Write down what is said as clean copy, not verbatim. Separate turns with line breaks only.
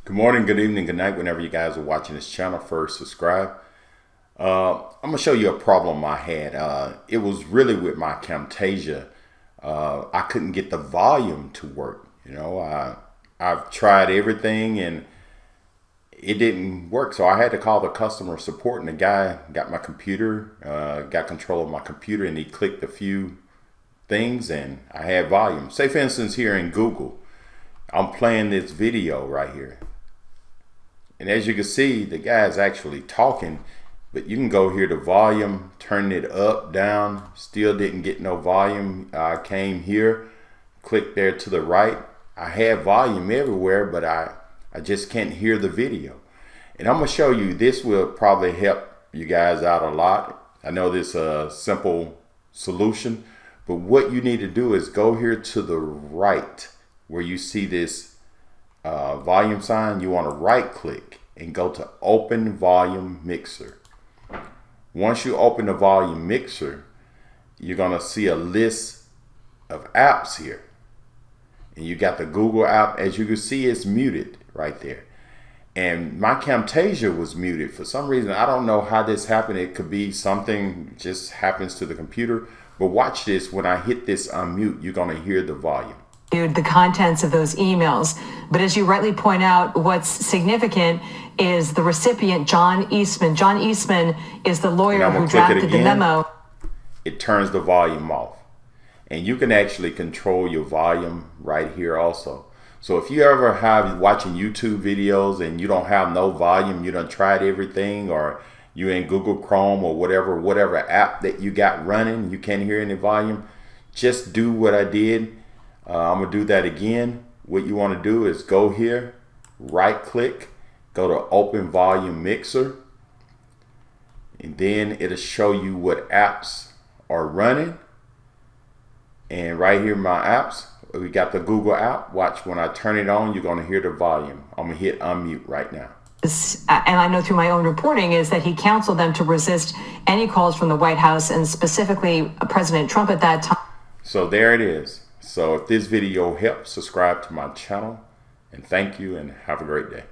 Good morning, good evening, good night, whenever you guys are watching this channel. First, subscribe. I'm going to show you a problem I had. It was really with my Camtasia. I couldn't get the volume to work. I've tried everything and it didn't work. So I had to call the customer support, and the guy got my computer, got control of my computer, and he clicked a few things and I had volume. Say for instance here in Google, I'm playing this video right here. And as you can see, the guy's actually talking, but you can go here to volume, turn it up, down, still didn't get no volume. I came here, click there to the right. I have volume everywhere, but I just can't hear the video. And I'm gonna show you, this will probably help you guys out a lot. I know this is a simple solution, but what you need to do is go here to the right where you see this volume sign. You want to right click and go to open volume mixer. Once you open the volume mixer, you're going to see a list of apps here, and you got the Google app. As you can see, it's muted right there, and my Camtasia was muted for some reason. I don't know how this happened. It could be something just happens to the computer, but watch this. When I hit this unmute, you're going to hear the volume,
the contents of those emails. But as you rightly point out, what's significant is the recipient, John Eastman. John Eastman is the lawyer who drafted the memo.
It turns the volume off, and you can actually control your volume right here also. So if you ever have watching YouTube videos and you don't have no volume, you done tried everything, or you're in Google Chrome or whatever app that you got running, you can't hear any volume, just do what I did. I'm gonna do that again. What you want to do is go here, right click, go to open volume mixer, and then it'll show you what apps are running. And right here, my apps, we got the Google app. Watch, when I turn it on, you're gonna hear the volume. I'm gonna hit unmute right now.
And I know through my own reporting is that he counseled them to resist any calls from the White House, and specifically President Trump at that time.
So there it is. So if this video helps, subscribe to my channel, and thank you, and have a great day.